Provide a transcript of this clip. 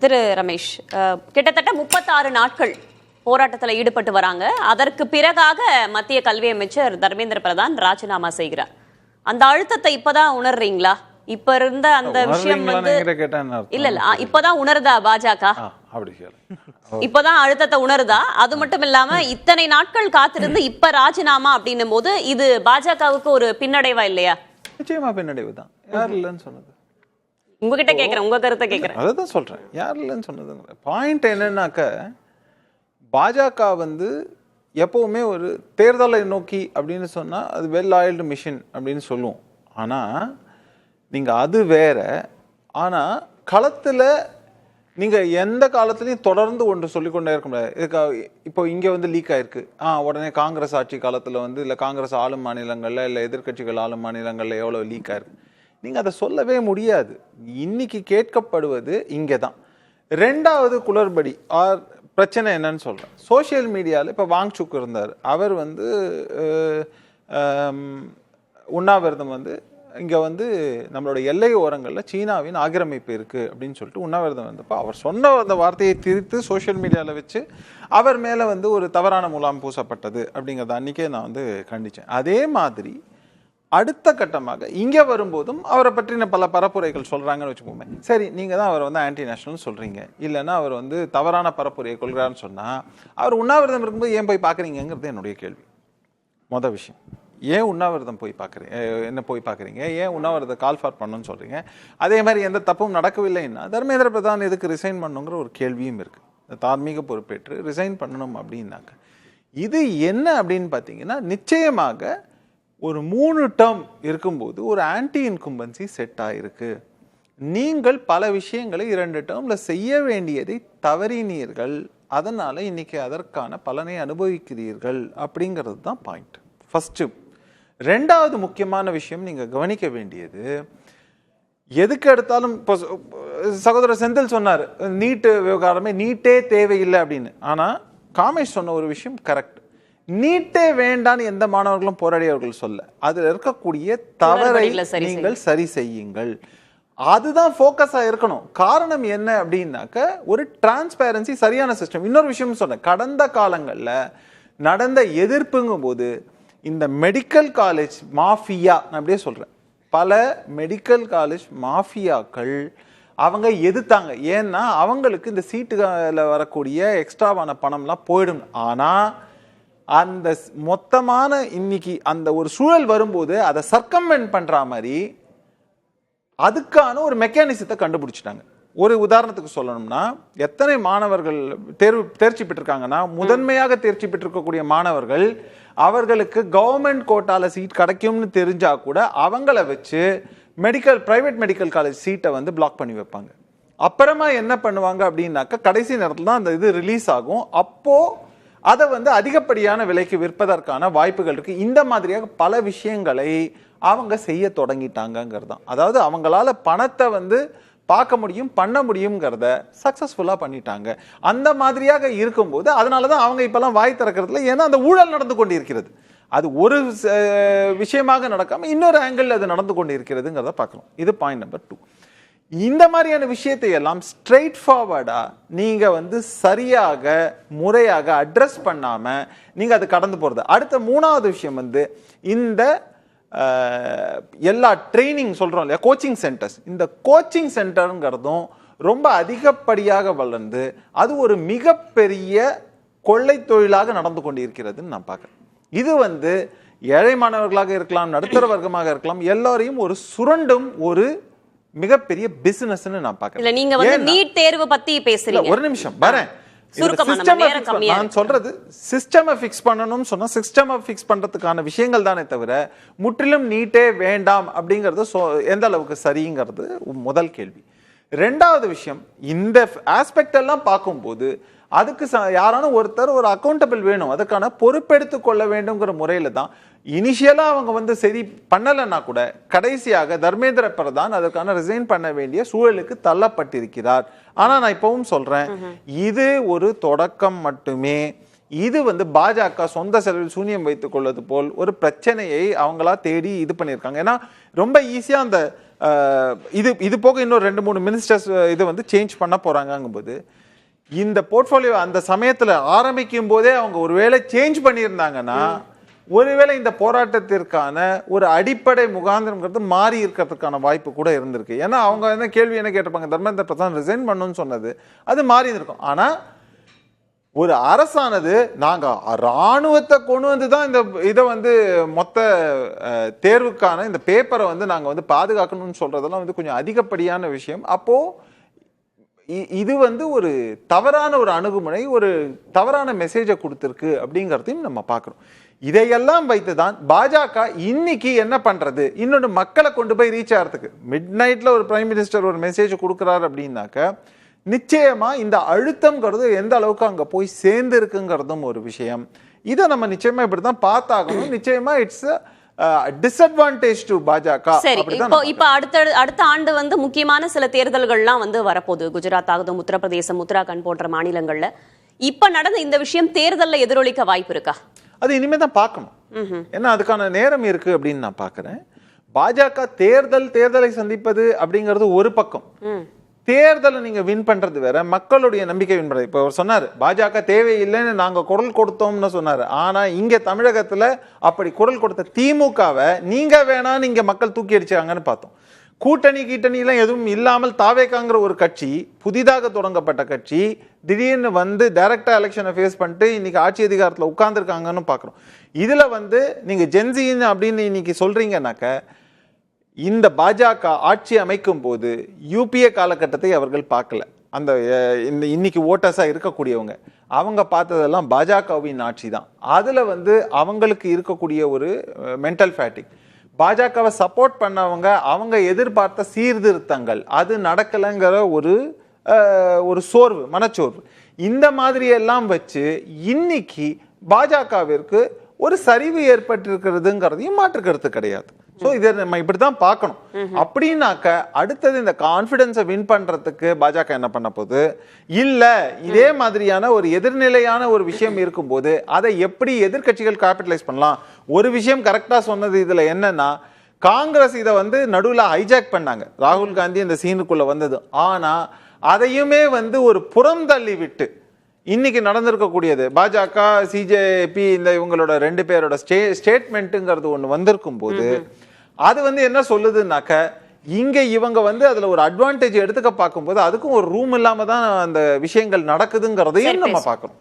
திரு ரமேஷ், கிட்டத்தட்ட 36 நாட்கள் போராட்டத்தில் ஈடுபட்டு வராங்க. அதற்கு பிறகாக மத்திய கல்வி அமைச்சர் தர்மேந்திர பிரதான் ராஜினாமா செய்கிறார். அந்த அழுத்தத்தை இப்பதான் உணர்றீங்களா? இப்ப இருந்த அந்த விஷயம் வந்து இல்ல இப்பதான் உணர்தா பாஜக? இப்பதான் அழுத்தத்தை உணருதா? அது மட்டும் இல்லாம இத்தனை நாட்கள் காத்திருந்து இப்ப ராஜினாமா அப்படின்னும் போது இது பாஜகவுக்கு ஒரு பின்னடைவா இல்லையா? நிச்சயமா பின்னடைவு தான். யார் இல்லைன்னு சொன்னது? உங்ககிட்ட கேட்கிறேன், உங்க கருத்தை கேட்கிறேன். அதான் சொல்றேன், யார் இல்லைன்னு சொன்னதுங்க. பாயிண்ட் என்னன்னாக்க, பாஜக வந்து எப்பவுமே ஒரு தேர்தலை நோக்கி அப்படின்னு சொன்னா அது வெல் ஆயில்டு மிஷின் அப்படின்னு சொல்லுவோம். ஆனா நீங்க அது வேற. ஆனா களத்துல நீங்க எந்த காலத்திலையும் தொடர்ந்து ஒன்று சொல்லிக்கொண்டே இருக்க முடியாது. இப்போ இங்க வந்து லீக் ஆயிருக்கு, உடனே காங்கிரஸ் ஆட்சி காலத்துல வந்து இல்ல காங்கிரஸ் ஆளும் மாநிலங்கள்ல இல்ல எதிர்கட்சிகள் ஆளும் மாநிலங்கள்ல எவ்வளவு லீக் ஆயிருக்கு, நீங்க அதை சொல்லவே முடியாது. இன்னைக்கு கேட்கப்படுவது இங்கதான். ரெண்டாவது குளறுபடி ஆர் பிரச்சனை என்னன்னு சொல்றேன். சோசியல் மீடியாவில் இப்போ வாங்சுக் இருந்தார், அவர் வந்து உண்ணாவிரதம் வந்து இங்கே வந்து நம்மளோட எல்லை ஓரங்களில் சீனாவின் ஆக்கிரமிப்பு இருக்குது அப்படின்னு சொல்லிட்டு உண்ணாவிரதம் வந்தப்போ அவர் சொன்ன அந்த வார்த்தையை திரித்து சோஷியல் மீடியாவில் வச்சு அவர் மேலே வந்து ஒரு தவறான முலாம் பூசப்பட்டது அப்படிங்கிறத அன்றைக்கே நான் வந்து கண்டித்தேன். அதே மாதிரி அடுத்த கட்டமாக இங்கே வரும்போதும் அவரை பற்றின பல பரப்புரைகள் சொல்கிறாங்கன்னு வச்சுக்கோமே. சரி, நீங்கள் தான் அவரை வந்து ஆன்டி நேஷனல் சொல்கிறீங்க, இல்லைன்னா அவர் வந்து தவறான பரப்புரையை கொள்கிறான்னு சொன்னால் அவர் உண்ணாவிரதம் இருக்கும்போது ஏன் போய் பார்க்குறீங்கிறது என்னுடைய கேள்வி. மொதல் விஷயம், ஏன் உண்ணாவிரதம் போய் பார்க்குறீங்க, என்ன போய் பார்க்குறீங்க, ஏன் உண்ணாவிரதம் கால் ஃபார் பண்ணணும்னு சொல்கிறீங்க? அதே மாதிரி எந்த தப்பும் நடக்கவில்லைன்னா தர்மேந்திர பிரதான் எதுக்கு ரிசைன் பண்ணணுங்கிற ஒரு கேள்வியும் இருக்குது. தார்மீக பொறுப்பேற்று ரிசைன் பண்ணணும் அப்படின்னாக்க இது என்ன அப்படின்னு பார்த்தீங்கன்னா, நிச்சயமாக ஒரு 3 டேர்ம் இருக்கும்போது ஒரு ஆன்டி இன்கும்பன்சி செட் ஆயிருக்கு. நீங்கள் பல விஷயங்களை 2 டேர்மில் செய்ய வேண்டியதை தவறினீர்கள், அதனால் இன்னைக்கு அதற்கான பலனை அனுபவிக்கிறீர்கள் அப்படிங்கிறது தான் பாயிண்ட் ஃபஸ்ட்டு. ரெண்டாவது முக்கியமான விஷயம் நீங்கள் கவனிக்க வேண்டியது, எதுக்கு எடுத்தாலும் இப்போ சகோதரர் செந்தில் சொன்னார் நீட்டு விவகாரமே, நீட்டே தேவையில்லை அப்படின்னு. ஆனால் காமேஷ் சொன்ன ஒரு விஷயம் கரெக்ட். நீட்டே வேண்டான்னு எந்த மாணவர்களும் போராடியவர்கள் சொல்ல, அதில் இருக்கக்கூடிய தவறை நீங்கள் சரி செய்யுங்கள், அதுதான் ஃபோக்கஸா இருக்கணும். காரணம் என்ன அப்படின்னாக்க ஒரு டிரான்ஸ்பேரன்சி, சரியான சிஸ்டம். இன்னொரு விஷயம் சொன்னேன், கடந்த காலங்களில் நடந்த எதிர்ப்புங்கும் போது இந்த மெடிக்கல் காலேஜ் மாஃபியா, நான் அப்படியே சொல்றேன், பல மெடிக்கல் காலேஜ் மாஃபியாக்கள் அவங்க எதிர்த்தாங்க. ஏன்னா அவங்களுக்கு இந்த சீட்டுல வரக்கூடிய எக்ஸ்ட்ராவான பணம்லாம் போயிடும். ஆனா அந்த மொத்தமான இன்னைக்கு அந்த ஒரு சூழல் வரும்போது அதை சர்க்கம்வென்ட் பண்ற மாதிரி அதுக்கான ஒரு மெக்கானிசத்தை கண்டுபிடிச்சிட்டாங்க. ஒரு உதாரணத்துக்கு சொல்லணும்னா, எத்தனை மாணவர்கள் தேர்ச்சி பெற்றிருக்காங்கன்னா, முதன்மையாக தேர்ச்சி பெற்றிருக்கக்கூடிய மாணவர்கள் அவர்களுக்கு கவர்மெண்ட் கோட்டால சீட் கிடைக்கும்னு தெரிஞ்சா கூட அவங்கள வச்சு பிரைவேட் மெடிக்கல் காலேஜ் சீட்டை வந்து பிளாக் பண்ணி வைப்பாங்க. அப்புறமா என்ன பண்ணுவாங்க அப்படின்னாக்க, கடைசி நேரத்தில் தான் அந்த இது ரிலீஸ் ஆகும், அப்போ அதை வந்து அதிகப்படியான விலைக்கு விற்பதற்கான வாய்ப்புகள் இருக்கு. இந்த மாதிரியாக பல விஷயங்களை அவங்க செய்ய தொடங்கிட்டாங்கிறது தான். அதாவது அவங்களால பணத்தை வந்து பார்க்க முடியும், பண்ண முடியுங்கிறத சக்சஸ்ஃபுல்லாக பண்ணிட்டாங்க. அந்த மாதிரியாக இருக்கும்போது அதனால தான் அவங்க இப்பெல்லாம் வாய் திறக்கிறதுல, ஏன்னா அந்த ஊழல் நடந்து கொண்டு இருக்கிறது. அது ஒரு விஷயமாக நடக்காம இன்னொரு ஆங்கிள் அது நடந்து கொண்டு இருக்கிறதுங்கிறத பார்க்கணும். இது பாயிண்ட் நம்பர் 2. இந்த மாதிரியான விஷயத்தை எல்லாம் ஸ்ட்ரெயிட் ஃபார்வர்டா நீங்க வந்து சரியாக முறையாக அட்ரஸ் பண்ணாம நீங்க அது கடந்து போறது. அடுத்த 3வது விஷயம் வந்து இந்த எல்லா ட்ரைனிங் சொல்றோம் இல்லையா, கோச்சிங் சென்டர்ஸ். இந்த கோச்சிங் சென்டருங்கிறதும் ரொம்ப அதிகப்படியாக வளர்ந்து அது ஒரு மிகப்பெரிய கொள்ளை தொழிலாக நடந்து கொண்டு இருக்கிறதுன்னு நான் பார்க்குறேன். இது வந்து ஏழை மாணவர்களாக இருக்கலாம், நடுத்தர வர்க்கமாக இருக்கலாம், எல்லாரையும் ஒரு சுரண்டும் ஒரு மிகப்பெரிய பிசினஸ்னு நான் பார்க்கிறேன். நீங்க வந்து நீட் தேர்வு பத்தி பேசுறீங்க. ஒரு நிமிஷம் வரேன். நான் சொல்றது சிஸ்டமை ஃபிக்ஸ் பண்ணணும்னு சொன்னா சிஸ்டமை ஃபிக்ஸ் பண்றதுக்கான விஷயங்கள் தானே தவிர முற்றிலும் நீட்டே வேண்டாம் அப்படிங்கிறது எந்த அளவுக்கு சரிங்கிறது முதல் கேள்வி. ரெண்டாவது விஷயம், இந்த ஆஸ்பெக்ட் எல்லாம் பார்க்கும்போது அதுக்கு யாரான ஒருத்தர் ஒரு அக்கௌண்டபிள் வேணும், அதுக்கான பொறுப்பெடுத்து கொள்ள வேண்டும்ங்கிற முறையில தான் இனிஷியலா அவங்க வந்து சரி பண்ணலைன்னா கூட கடைசியாக தர்மேந்திர பிரதான் அதற்கான ரிசைன் பண்ண வேண்டிய சூழலுக்கு தள்ளப்பட்டிருக்கிறார். ஆனா நான் இப்பவும் சொல்றேன், இது ஒரு தொடக்கம் மட்டுமே. இது வந்து பாஜக சொந்த செலவில் சூன்யம் வைத்துக் கொள்வது போல் ஒரு பிரச்சனையை அவங்களா தேடி இது பண்ணியிருக்காங்க. ஏன்னா ரொம்ப ஈஸியா அந்த இது போக இன்னும் 2-3 மினிஸ்டர்ஸ் இது வந்து சேஞ்ச் பண்ண போறாங்கும்போது இந்த போர்ட்ஃபோலியோ அந்த சமயத்துல ஆரம்பிக்கும் போதே அவங்க ஒருவேளை சேஞ்ச் பண்ணியிருந்தாங்கன்னா ஒருவேளை இந்த போராட்டத்திற்கான ஒரு அடிப்படை முகாந்திரம்ங்கிறது மாறி இருக்கிறதுக்கான வாய்ப்பு கூட இருந்திருக்கு. ஏன்னா அவங்க என்ன கேள்வி என்ன கேட்டிருப்பாங்க, தர்மேந்திர பிரதான் ரிசைன் பண்ணணும்னு சொன்னது அது மாறி இருக்கும். ஆனா ஒரு அரசானது நாங்க இராணுவத்தை கொண்டு வந்து தான் இந்த இதை வந்து மொத்த தேர்வுக்கான இந்த பேப்பரை வந்து நாங்க வந்து பாதுகாக்கணும்னு சொல்றதெல்லாம் வந்து கொஞ்சம் அதிகப்படியான விஷயம். அப்போ இது வந்து ஒரு தவறான ஒரு அணுகுமுறை, ஒரு தவறான மெசேஜை கொடுத்துருக்கு அப்படிங்கிறதையும் நம்ம பார்க்குறோம். இதையெல்லாம் வைத்துதான் பாஜக இன்னைக்கு என்ன பண்றது, இன்னொன்று மக்களை கொண்டு போய் ரீச் ஆகிறதுக்கு மிட் நைட்ல ஒரு பிரைம் மினிஸ்டர் ஒரு மெசேஜ் கொடுக்குறாரு அப்படின்னாக்க நிச்சயமா இந்த அழுத்தம்ங்கிறது எந்த அளவுக்கு அங்க போய் சேர்ந்து இருக்குங்கிறதும் ஒரு விஷயம். இதை நம்ம நிச்சயமா இப்படிதான் பார்த்தாகணும். நிச்சயமா இட்ஸ் டிஸ்அட்வான்டேஜ் டு பாஜக. சரி, இப்போ அடுத்த ஆண்டு வந்து முக்கியமான சில தேர்தல்கள்லாம் வந்து வரப்போகுது. குஜராத் ஆகட்டும், உத்தரப்பிரதேசம், உத்தராகண்ட் போன்ற மாநிலங்கள்ல இப்ப நடந்த இந்த விஷயம் தேர்தல்ல எதிரொலிக்க வாய்ப்பு இருக்கா? அது இனிமே தான் பார்க்கணும். ஏன்னா அதுக்கான நேரம் இருக்கு அப்படின்னு நான் பார்க்கிறேன். பாஜக தேர்தலை சந்திப்பது அப்படிங்கிறது ஒரு பக்கம், தேர்தலை நீங்க வின் பண்றது வேற, மக்களுடைய நம்பிக்கை வின் பண்றது. இப்ப அவர் சொன்னாரு பாஜக தேவையில்லைன்னு நாங்க குரல் கொடுத்தோம்னு சொன்னாரு. ஆனா இங்க தமிழகத்துல அப்படி குரல் கொடுத்த திமுகவை நீங்க வேணான்னு இங்க மக்கள் தூக்கி அடிச்சாங்கன்னு பார்த்தோம். கூட்டணி எல்லாம் எதுவும் இல்லாமல் தாவேக்காங்கிற ஒரு கட்சி, புதிதாக தொடங்கப்பட்ட கட்சி, திடீர்னு வந்து டைரக்டா எலெக்ஷனை ஃபேஸ் பண்ணிட்டு இன்னைக்கு ஆட்சி அதிகாரத்தில் உட்கார்ந்துருக்காங்கன்னு பார்க்குறோம். இதுல வந்து நீங்க ஜென்சின்னு அப்படின்னு இன்னைக்கு சொல்றீங்கன்னாக்க இந்த பாஜக ஆட்சி அமைக்கும் போது யூபிஏ காலகட்டத்தை அவர்கள் பார்க்கல. அந்த இன்னைக்கு ஓட்டர்ஸா இருக்கக்கூடியவங்க அவங்க பார்த்ததெல்லாம் பாஜகவின் ஆட்சி தான். அதுல வந்து அவங்களுக்கு இருக்கக்கூடிய ஒரு மென்டல் ஃபேட்டிக், பாஜகவை சப்போர்ட் பண்ணவங்க அவங்க எதிர்பார்த்த சீர்திருத்தங்கள் அது நடக்கலைங்கிற ஒரு சோர்வு, மனச்சோர்வு, இந்த மாதிரி எல்லாம் வச்சு இன்னைக்கு பாஜகவிற்கு ஒரு சரிவு ஏற்பட்டிருக்கிறதுங்கிறதையும் மாற்று கருத்து கிடையாது. ஸோ இதை நம்ம இப்படிதான் பார்க்கணும். அப்படின்னாக்க அடுத்தது இந்த கான்ஃபிடன்ஸை வின் பண்றதுக்கு பாஜக என்ன பண்ண போகுது, இல்ல இதே மாதிரியான ஒரு எதிர்நிலையான ஒரு விஷயம் இருக்கும்போது அதை எப்படி எதிர்கட்சிகள் கேபிட்டலைஸ் பண்ணலாம். ஒரு விஷயம் கரெக்டா சொன்னது இதுல என்னன்னா, காங்கிரஸ் இதை வந்து நடுவில் ஹைஜாக் பண்ணாங்க, ராகுல் காந்தி இந்த சீனுக்குள்ள வந்தது. ஆனா அதையுமே வந்து ஒரு புறம் தள்ளி விட்டு இன்னைக்கு நடந்திருக்கக்கூடியது பாஜக சிஜேபி இந்த இவங்களோட 2 பேரோட ஸ்டேட்மெண்ட்டுங்கிறது ஒன்று வந்திருக்கும் போது அது வந்து என்ன சொல்லுதுன்னாக்க இங்க இவங்க வந்து அதுல ஒரு அட்வான்டேஜ் எடுத்துக்க பார்க்கும்போது அதுக்கும் ஒரு ரூம் இல்லாம தான் அந்த விஷயங்கள் நடக்குதுங்கிறதையும் நம்ம பார்க்கணும்.